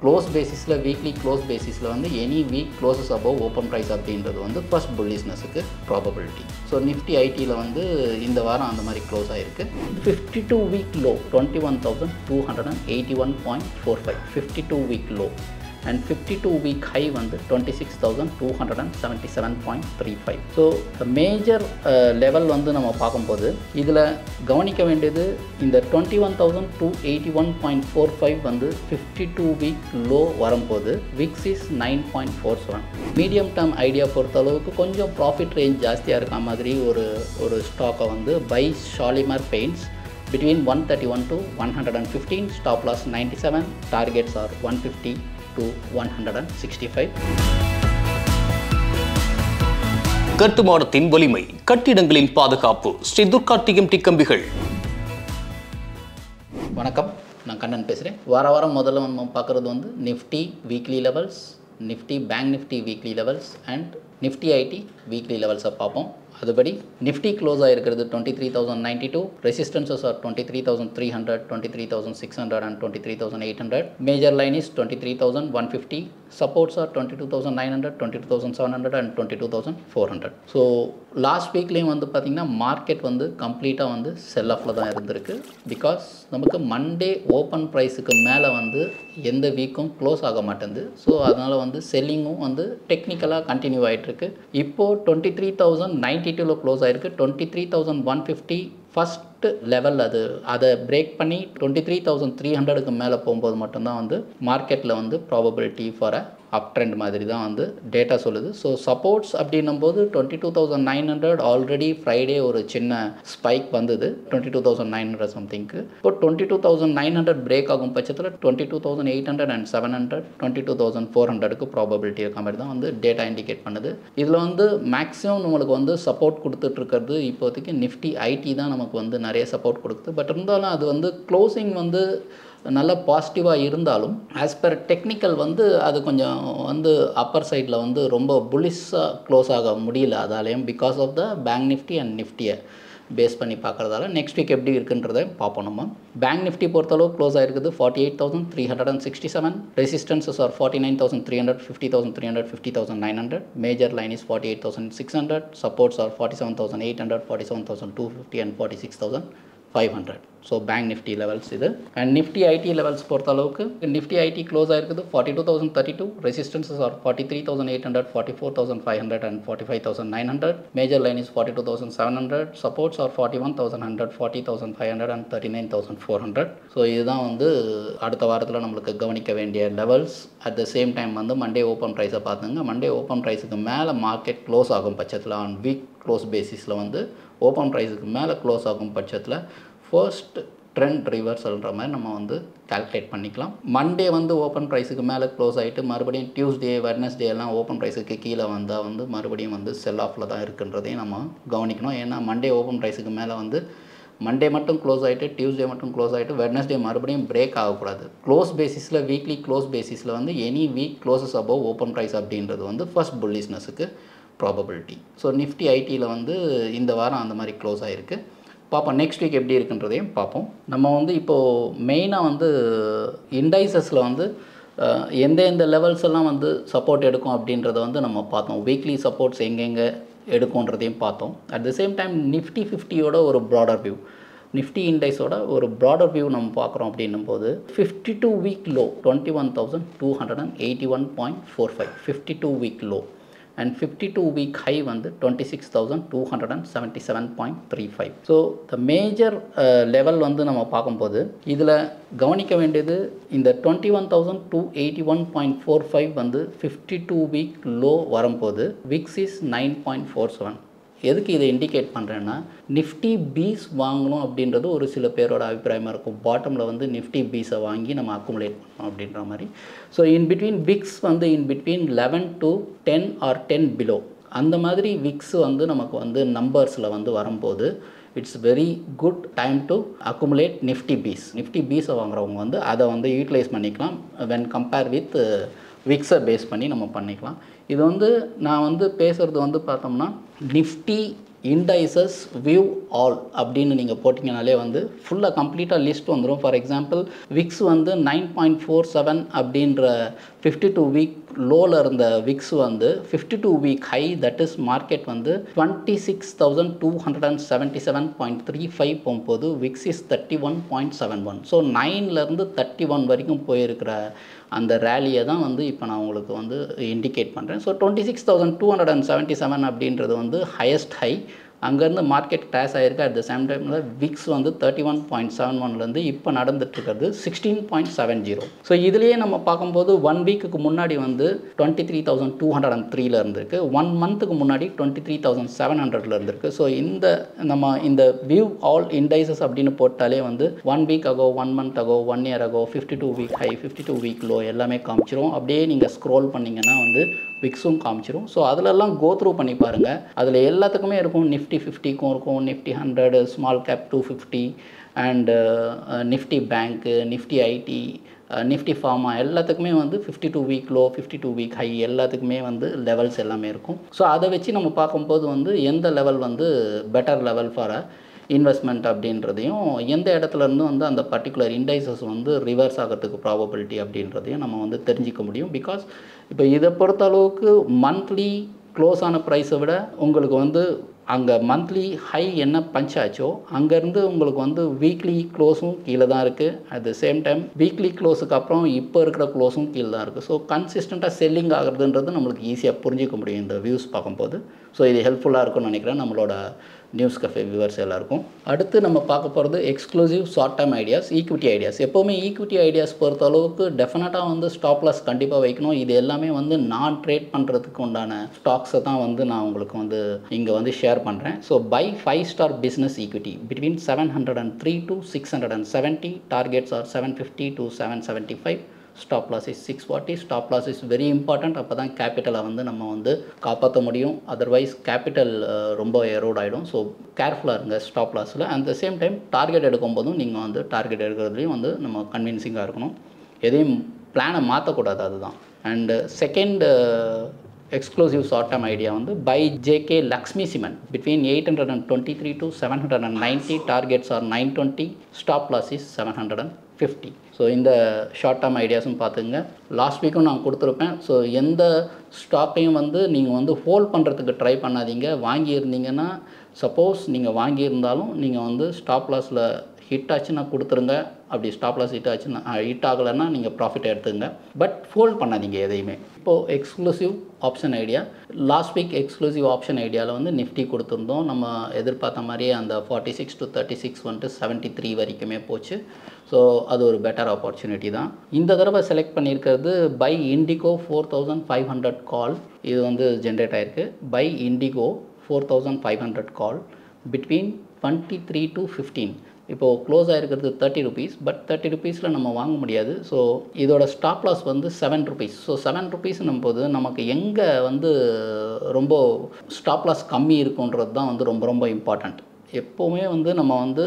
Close பேசிஸில் weekly close பேசிஸில் வந்து any week closes above open price அப்படின்றது வந்து ஃபர்ஸ்ட் புல்லிஷ்னஸுக்கு ப்ராபபிலிட்டி. ஸோ நிஃப்டி ஐடியில் வந்து இந்த வாரம் அந்த மாதிரி க்ளோஸ் ஆகிருக்கு. 52 week low 21,281.45 52 week low and 52 week high வந்து 26,277.35. ஸோ மேஜர் லெவல் வந்து நம்ம பார்க்கும்போது இதில் கவனிக்க வேண்டியது இந்த 21,281.45 வந்து 52 வீக் லோ வரும்போது VIX is 9.47. Medium term idea பொறுத்த அளவுக்கு கொஞ்சம் ப்ராஃபிட் ரேஞ்ச் ஜாஸ்தியாக இருக்க மாதிரி ஒரு ஸ்டாக்கை வந்து buy Shalimar paints between 131 to 115, stop loss 97, targets are 150 to 165. கட்டுமானத்தின் வலிமை, கட்டிடங்களின் பாதுகாப்பு, ஸ்ரீ துர்கா டிஎம்டி கம்பிகள். வணக்கம், நான் கண்ணன் பேசுகிறேன். வாரம் முதல்ல நம்ம பார்க்குறது வந்து Nifty weekly levels, Nifty bank Nifty weekly levels and Nifty IT weekly லெவல்ஸை பார்ப்போம். அதுபடி நிஃப்டி க்ளோஸ் ஆகிருக்கிறது 23,092, resistances are 23,300, 23,600 and 23,800. Major line is 23,150, supports are 22,900, 22,700 and 22,400. So last வீக்லேயும் வந்து பார்த்திங்கன்னா மார்க்கெட் வந்து கம்ப்ளீட்டாக வந்து செல் ஆஃபில் தான் இருந்திருக்கு. பிகாஸ் நமக்கு மண்டே ஓப்பன் ப்ரைஸுக்கு மேலே வந்து எந்த வீக்கும் க்ளோஸ் ஆக மாட்டேங்குது. ஸோ அதனால் வந்து செல்லிங்கும் வந்து டெக்னிக்கலாக கண்டினியூ ஆகிட்டுருக்கு. இப்போது 23,092 க்ளோஸ் ஆகிருக்கு. 23,150 ஃபஸ்ட்டு லெவல், அதை பிரேக் பண்ணி 23,300க்கு மேலே போகும்போது மட்டும்தான் வந்து மார்க்கெட்டில் வந்து probability for a up trend மாதிரி தான் வந்து டேட்டா சொல்லுது. ஸோ சப்போர்ட்ஸ் அப்படின்னும் போது 22,900 ஆல்ரெடி ஃப்ரைடே ஒரு சின்ன ஸ்பைக் வந்தது 22,900 சம்திங்க்கு. இப்போ 22,900 பிரேக் ஆகும் பட்சத்தில் 22,800 and 700, 22,400க்கு ப்ராபபிலிட்டி இருக்க மாதிரி தான் வந்து டேட்டா இண்டிகேட் பண்ணுது. இதில் வந்து மேக்ஸிமம் நம்மளுக்கு வந்து சப்போர்ட் கொடுத்துட்ருக்கிறது இப்போதைக்கு நிஃப்டி ஐடி தான் நமக்கு வந்து நிறைய சப்போர்ட் கொடுக்குது. பட் இருந்தாலும் அது வந்து க்ளோசிங் வந்து நல்ல பாசிட்டிவாக இருந்தாலும் ஆஸ் பர் டெக்னிக்கல் வந்து அது கொஞ்சம் வந்து அப்பர் சைடில் வந்து ரொம்ப புல்லிஷாக க்ளோஸ் ஆக முடியல. அதாலேயும் because of the bank Nifty and நிஃப்டியை பேஸ் பண்ணி பார்க்குறதால நெக்ஸ்ட் வீக் எப்படி இருக்குன்றதை பார்ப்போம். நம்ம பேங்க் நிஃப்டி பொறுத்தளவு க்ளோஸ் ஆகிருக்குது 48,367, resistances are 49,300, 50,300, 50,900. Major line is 48,600, supports are 47,800, 47,250 and 46,500. So bank Nifty levels இது. அண்ட் நிஃப்டி ஐடி லெவல்ஸ் பொறுத்த அளவுக்கு நிஃப்டி ஐடி க்ளோஸ் ஆகிருக்குது 42,032, resistances are 43,800, 44,500 and 45,900. Major line is 42,700, supports are 41,100, 40,500 and 39,400. So இதுதான் வந்து அடுத்த வாரத்தில் நம்மளுக்கு கவனிக்க வேண்டிய levels. At the same time வந்து மண்டே ஓப்பன் ப்ரைஸை பார்த்துங்க. மண்டே ஓப்பன் ப்ரைஸுக்கு மேலே மார்க்கெட் க்ளோஸ் ஆகும் பட்சத்தில் ஆன் வீக் க்ளோஸ் பேசிஸில் வந்து ஓப்பன் ப்ரைஸுக்கு மேலே க்ளோஸ் ஆகும் பட்சத்தில் ஃபர்ஸ்ட் ட்ரெண்ட் ரிவர்சல்ன்ற மாதிரி நம்ம வந்து கால்குலேட் பண்ணிக்கலாம். மண்டே வந்து ஓப்பன் ப்ரைஸுக்கு மேலே க்ளோஸ் ஆகிட்டு மறுபடியும் டியூஸ்டே வெட்னஸ்டே எல்லாம் ஓப்பன் ப்ரைஸுக்கு கீழே வந்தால் வந்து மறுபடியும் வந்து செல் ஆஃபில் தான் இருக்குன்றதையும் நம்ம கவனிக்கணும். ஏன்னா மண்டே ஓப்பன் ப்ரைஸுக்கு மேலே வந்து மண்டே மட்டும் க்ளோஸ் ஆகிட்டு டியூஸ்டே மட்டும் க்ளோஸ் ஆகிட்டு வெட்னஸ்டே மறுபடியும் பிரேக் ஆகக்கூடாது. க்ளோஸ் பேசிஸில் வீக்லி க்ளோஸ் பேசிஸில் வந்து any week closes above open price அப்படின்றது வந்து ஃபர்ஸ்ட் புல்லிஷ்னஸுக்கு ப்ராபபிலிட்டி. ஸோ நிஃப்டி ஐடியில் வந்து இந்த வாரம் அந்த மாதிரி க்ளோஸ் ஆகிருக்கு. பார்ப்போம் நெக்ஸ்ட் வீக் எப்படி இருக்குன்றதையும் பார்ப்போம். நம்ம வந்து இப்போது மெயினாக வந்து இண்டைசஸில் வந்து எந்த லெவல்ஸ் எல்லாம் வந்து சப்போர்ட் எடுக்கும் அப்படின்றத வந்து நம்ம பார்த்தோம். வீக்லி சப்போர்ட்ஸ் எங்கெங்கே எடுக்கும்ன்றதையும் பார்த்தோம். At the same time Nifty 50யோட ஒரு ப்ராடர் வியூ, நிஃப்டி இண்டைஸோட ஒரு ப்ராடர் வியூ நம்ம பார்க்குறோம். அப்படின்னும் போது 52 week low 21,281.45 52 week low and 52 week high வந்து 26,277.35. ஸோ த மேஜர் லெவல் வந்து நம்ம பார்க்கும்போது இதில் கவனிக்க வேண்டியது இந்த 21,281.45 வந்து 52 வீக் லோ வரும்போது விக்ஸ் இஸ் 9.47. எதுக்கு இதை இண்டிகேட் பண்ணுறேன்னா நிஃப்டி பீஸ் வாங்கணும் அப்படின்றது ஒரு சில பேரோட அபிப்பிராயமாக இருக்கும். பாட்டமில் வந்து நிஃப்டி பீஸை வாங்கி நம்ம அக்குமுலேட் பண்ணோம் அப்படின்ற மாதிரி. ஸோ இன் பிட்வீன் விக்ஸ் வந்து in between 11 to 10 or 10 below அந்த மாதிரி விக்ஸ் வந்து நமக்கு வந்து நம்பர்ஸில் வந்து வரும்போது it's very good time to accumulate Nifty BeES. Nifty பீஸை வாங்குறவங்க வந்து அதை வந்து யூட்டிலைஸ் பண்ணிக்கலாம். வென் கம்பேர் வித் விக்ஸை பேஸ் பண்ணி நம்ம பண்ணிக்கலாம். இது வந்து நான் வந்து பேசுகிறது வந்து பார்த்தோம்னா நிஃப்டி இண்டைசஸ் வியூ ஆல் அப்படின்னு நீங்கள் போட்டிங்கனாலே வந்து ஃபுல்லாக கம்ப்ளீட்டாக லிஸ்ட் வந்துடும். ஃபார் எக்ஸாம்பிள் விக்ஸ் வந்து 9.47 அப்படின்ற 52 வீக் லோவில் இருந்த விக்ஸ் வந்து 52 week high, that is market வந்து 26,277.35 போகும்போது விக்ஸ் இஸ் 31.71. ஸோ 9லேருந்து 31 வரைக்கும் போயிருக்கிற அந்த ரேலியை தான் வந்து இப்போ நான் உங்களுக்கு வந்து இண்டிகேட் பண்ணுறேன். ஸோ 26,277 அப்படின்றது வந்து ஹையஸ்ட் ஹை. அங்கேருந்து மார்க்கெட் கிராஷ் ஆகிருக்கு. அட் த சேம் டைமில் விக்ஸ் வந்து 31.71லேருந்து இப்போ நடந்துட்டுருக்கிறது 16.70. ஸோ இதுலேயே நம்ம பார்க்கும்போது 1 வீக்குக்கு முன்னாடி வந்து 23,203 இருந்திருக்கு, 1 மந்த்துக்கு முன்னாடி 23,700 இருந்திருக்கு. ஸோ இந்த வியூ ஆல் இண்டைசஸ் அப்படின்னு போட்டாலே வந்து 1 week ago, 1 month ago, 1 year ago, 52 week high, 52 week low எல்லாமே காமிச்சிரும். அப்படியே நீங்கள் ஸ்க்ரோல் பண்ணிங்கன்னா வந்து விக்ஸும் காமிச்சிரும். ஸோ அதிலெல்லாம் கோ த்ரூ பண்ணி பாருங்கள். அதில் எல்லாத்துக்குமே இருக்கும். நிஃப்டி 50க்கும் இருக்கும், Nifty 100, small cap 250 and Nifty பேங்க்கு, நிஃப்டி ஐடி, நிஃப்டி ஃபார்மா எல்லாத்துக்குமே வந்து 52 வீக் லோ, 52 வீக் ஹை எல்லாத்துக்குமே வந்து லெவல்ஸ் எல்லாமே இருக்கும். ஸோ அதை வச்சு நம்ம பார்க்கும்போது வந்து எந்த லெவல் வந்து பெட்டர் லெவல் ஃபார் இன்வெஸ்ட்மெண்ட் அப்படின்றதையும், எந்த இடத்துல இருந்தும் வந்து அந்த பர்டிகுலர் இண்டைசஸ் வந்து ரிவர்ஸ் ஆகிறதுக்கு ப்ராபபிலிட்டி அப்படின்றதையும் நம்ம வந்து தெரிஞ்சிக்க முடியும். பிகாஸ் இப்போ இதை பொறுத்த அளவுக்கு மந்த்லி க்ளோஸ் ஆன ப்ரைஸை விட உங்களுக்கு வந்து அங்கே மந்த்லி ஹை என்ன பஞ்ச் ஆச்சோ அங்கேருந்து உங்களுக்கு வந்து வீக்லி க்ளோஸும் கீழே தான் இருக்குது. At the same time weekly க்ளோஸுக்கு அப்புறம் இப்போ இருக்கிற க்ளோஸும் கீழே தான் இருக்குது. ஸோ கன்சிஸ்டண்ட்டாக செல்லிங் ஆகுறதுன்றது நம்மளுக்கு ஈஸியாக புரிஞ்சிக்க முடியும் இந்த வியூஸ் பார்க்கும்போது. ஸோ இது ஹெல்ப்ஃபுல்லாக இருக்கும்னு நினைக்கிறேன் நம்மளோட நியூஸ் கஃபே வியூவர்ஸ் எல்லாருக்கும். அடுத்து நம்ம பார்க்க போகிறது exclusive short term ideas, equity ideas. எப்போவுமே ஈக்விட்டி ஐடியாஸ் பொறுத்த அளவுக்கு டெஃபினட்டாக வந்து ஸ்டாப் லாஸ் கண்டிப்பாக வைக்கணும். இது எல்லாமே வந்து நான் ட்ரேட் பண்ணுறதுக்கு உண்டான ஸ்டாக்ஸை தான் வந்து நான் உங்களுக்கு வந்து இங்கே வந்து ஷேர் பண்ணுறேன். So buy five star business equity between 703 to 670. Targets are 750 to 775. Stop loss is 640. ஸ்டாப் லாஸ் இஸ் வெரி இம்பார்ட்டண்ட். அப்போ தான் கேபிட்டலை வந்து நம்ம வந்து காப்பாற்ற முடியும். அதர்வைஸ் கேபிட்டல் ரொம்ப எரோட் ஆகிடும். ஸோ கேர்ஃபுல்லாக இருங்க ஸ்டாப் லாஸில். At the same time target எடுக்கும்போதும் நீங்கள் வந்து டார்கெட் எடுக்கிறதுலையும் வந்து நம்ம கன்வின்சிங்காக இருக்கணும். எதையும் பிளானை மாற்றக்கூடாது, அதுதான். And second exclusive short term idea வந்து buy JK Lakshmi cement between 823 to 790. Targets are 920. Stop loss is 750. So இந்த ஷார்ட் டேர்ம் ஐடியாஸும் பார்த்துங்க. லாஸ்ட் வீக்கும் நான் கொடுத்துருப்பேன். ஸோ எந்த ஸ்டாக்கையும் வந்து நீங்கள் வந்து ஹோல்ட் பண்ணுறதுக்கு ட்ரை பண்ணாதீங்க. வாங்கியிருந்தீங்கன்னா சப்போஸ் நீங்கள் வாங்கியிருந்தாலும் நீங்கள் வந்து ஸ்டாப் லாஸில் ஹிட் ஆச்சுன்னா கொடுத்துருங்க. அப்படி ஸ்டாப் லாஸ் ஹிட் ஆகலைன்னா நீங்கள் ப்ராஃபிட் எடுத்துங்க. பட் ஃபோல்ட் பண்ணாதீங்க எதையுமே. இப்போது exclusive option idea, last week exclusive option ஐடியாவில் வந்து நிஃப்டி கொடுத்துருந்தோம். நம்ம எதிர்பார்த்த மாதிரியே அந்த 46 to 36 வந்துட்டு 73 வரைக்குமே போச்சு. ஸோ அது ஒரு பெட்டர் ஆப்பர்ச்சுனிட்டி தான். இந்த தடவை செலக்ட் பண்ணியிருக்கிறது பை இண்டிகோ 4500 கால். இது வந்து ஜென்ரேட் ஆகிருக்கு. Buy IndiGo 4500 call between 23 to 15. இப்போது க்ளோஸ் ஆகிருக்கிறது 30 rupees. பட் 30 rupeesல நம்ம வாங்க முடியாது. ஸோ இதோட ஸ்டாப் லாஸ் வந்து 7 rupees. ஸோ 7 rupeesனும் போது நமக்கு எங்கே வந்து ரொம்ப ஸ்டாப் லாஸ் கம்மி இருக்குன்றது தான் வந்து ரொம்ப ரொம்ப இம்பார்ட்டண்ட். எப்போவுமே வந்து நம்ம வந்து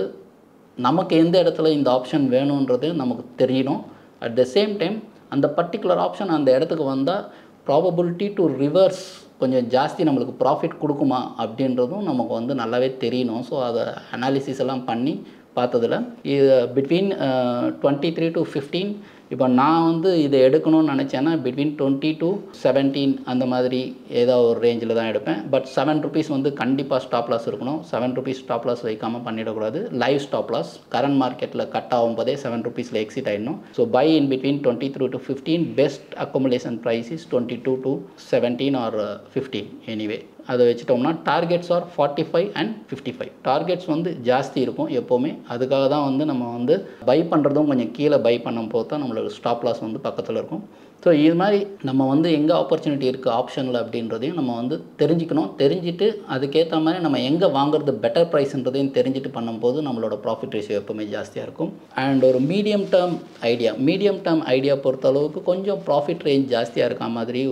நமக்கு எந்த இடத்துல இந்த ஆப்ஷன் வேணுன்றது நமக்கு தெரியணும். அட் த சேம் டைம் அந்த பர்டிகுலர் ஆப்ஷன் அந்த இடத்துக்கு வந்தால் ப்ராபபிலிட்டி டு ரிவர்ஸ் கொஞ்சம் ஜாஸ்தி நம்மளுக்கு ப்ராஃபிட் கொடுக்குமா அப்படின்றதும் நமக்கு வந்து நல்லாவே தெரியணும். ஸோ அதை அனாலிசிஸ் எல்லாம் பண்ணி பார்த்ததில் இது பிட்வீன் 23 to 15. இப்போ நான் வந்து இதை எடுக்கணும்னு நினச்சேன்னா பிட்வீன் 20 to 17 அந்த மாதிரி ஏதாவது ஒரு ரேஞ்சில் தான் எடுப்பேன். பட் 7 rupees வந்து கண்டிப்பாக ஸ்டாப் லாஸ் இருக்கணும். 7 rupees ஸ்டாப் லாஸ் வைக்காமல் பண்ணிடக்கூடாது. லைவ் ஸ்டாப் லாஸ் கரண்ட் மார்க்கெட்டில் கட் ஆகும்போதே 7 rupeesல எக்ஸிட் ஆகிடணும். So buy in between 23 to 15. Best accumulation price is 22 to 17 or 15 anyway. அதை வச்சுட்டோம்னா டார்கெட்ஸ் ஆர் 45 and 55. டார்கெட்ஸ் வந்து ஜாஸ்தி இருக்கும் எப்போவுமே. அதுக்காக தான் வந்து நம்ம வந்து பை பண்ணுறதும் கொஞ்சம் கீழே பை பண்ணும் போது தான் நம்மளோட ஸ்டாப் லாஸ் வந்து பக்கத்தில் இருக்கும். ஸோ இது மாதிரி நம்ம வந்து எங்கே ஆப்பர்ச்சுனிட்டி இருக்குது ஆப்ஷனில் அப்படின்றதையும் நம்ம வந்து தெரிஞ்சுக்கணும். தெரிஞ்சுட்டு அதுக்கேற்ற மாதிரி நம்ம எங்கே வாங்குறது பெட்டர் ப்ரைஸ்ன்றதையும் தெரிஞ்சுட்டு பண்ணும்போது நம்மளோட ப்ராஃபிட் ரேஷியோ எப்போவுமே ஜாஸ்தியாக இருக்கும். அண்ட் ஒரு மீடியம் டேர்ம் ஐடியா பொறுத்த அளவுக்கு கொஞ்சம் ப்ராஃபிட் ரேஞ்ச் ஜாஸ்தியாக இருக்க மாதிரி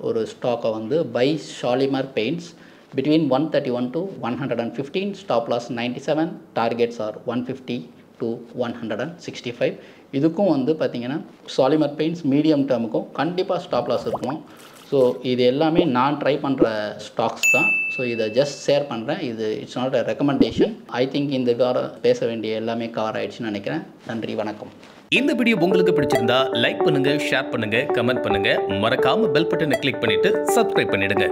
ஒரு ஸ்டாக்கை வந்து buy Shalimar paints between 131 to 115. Stop loss 97. Targets are 150 to 165. இதுக்கும் வந்து பார்த்திங்கன்னா ஷாலிமார் பெயிண்ட்ஸ் மீடியம் டேர்முக்கும் கண்டிப்பாக ஸ்டாப் லாஸ் இருக்கணும். ஸோ இது எல்லாமே நான் ட்ரை பண்ணுற ஸ்டாக்ஸ் தான். ஸோ இதை ஜஸ்ட் ஷேர் பண்ணுறேன். இது it's not a recommendation. I think இந்த வாரம் பேச வேண்டிய எல்லாமே கவர் ஆயிடுச்சுன்னு நினைக்கிறேன். நன்றி, வணக்கம். இந்த வீடியோ உங்களுக்கு பிடிச்சிருந்தா லைக் பண்ணுங்க, ஷேர் பண்ணுங்க, கமெண்ட் பண்ணுங்க. மறக்காம பெல் பட்டனை கிளிக் பண்ணிட்டு சப்ஸ்கிரைப் பண்ணிடுங்க.